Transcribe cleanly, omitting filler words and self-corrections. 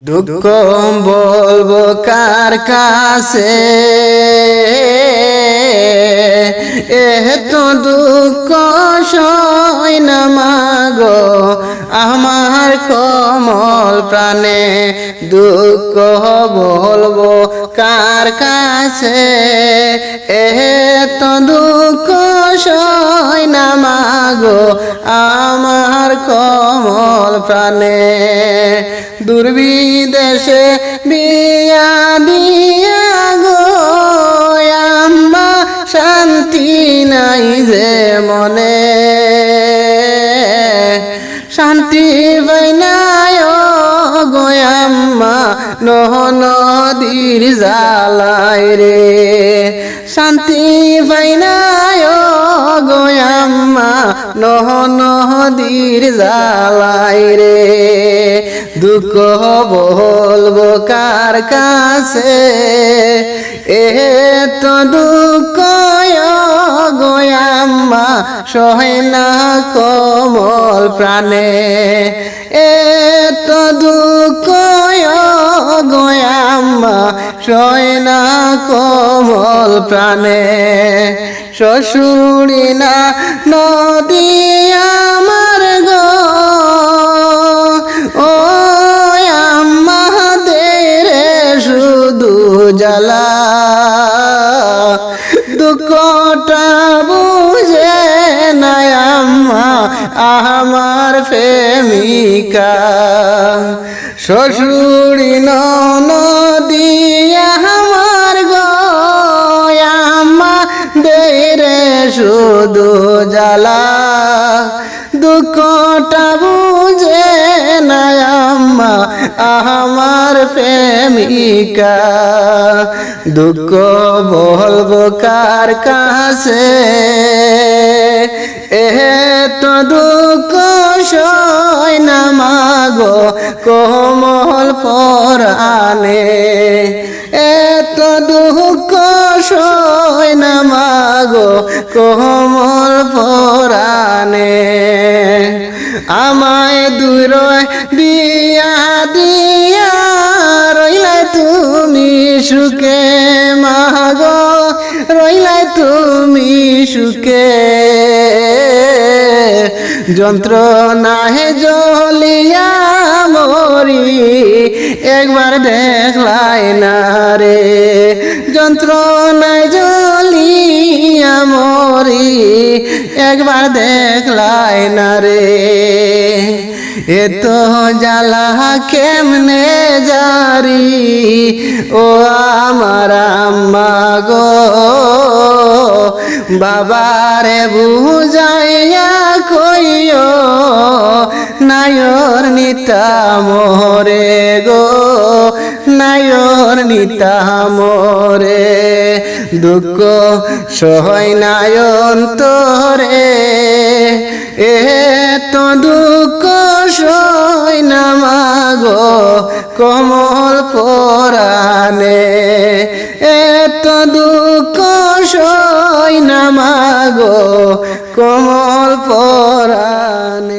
দুঃখ বলবো কার কাছে, তো দুঃখ সয় না মাগো আমার কমল প্রাণে। দুঃখ বলবো কার কাছে, তো দুঃখ সয় না মাগো আমার কমল প্রাণে। দুর্বিদেশে বিয়া দিয়া গো আম্মা শান্তি নাই যে মনে, শান্তি পাইনায় গো আম্মা নদীর জ্বালায় রে, শান্তি পাইনায় গো আম্মা নদীর জ্বালায় রে। দুঃখ বলবো কার কাছে, তো দুঃখ গো আম্মা সহে না কমল প্রাণে। তো দুঃখ গো আম্মা সহে না কমল প্রাণে। শ্বশুরি না নদী আমার গো ও আম্মা দেরে শুধু জ্বালা, দুঃখটা বুঝে না আম্মা আমার প্রেমিকা। শ্বশুরি নদী আমার গো আম্মা দেরে শুধু জ্বালা, দুঃখটা বুঝে না আম্মা আমার প্রেমিকা। দুঃখ বলবো কার কাছে, তো দুঃখ সয় না মাগো কোমল পরাণে। তো দুঃখ সয় না মাগো কোমল পরাণে। আমায় দূর দিয়া দিয়া রইলাই তুমি সুখে মাগো, রইলাই তুমি সুখে। যন্ত্রণায় জ্বলিয়া মরি একবার দেখলাই না রে, যন্ত্রণায় জ্বলিয়া মরি একবার দেখলাই না রে। এত জ্বালা কেমনে জারি ও আমার আম্মা গো, বাবারে বুঝাইয়া কইও নায়র নিতা মোরে গো, নায়র নিতা মোরে। দুঃখ সয় নায়ন তোরে, তো দুঃখ সয় না মাগো কমল পরাণে। তো দুঃখ সয় না মাগো কমল পরাণে।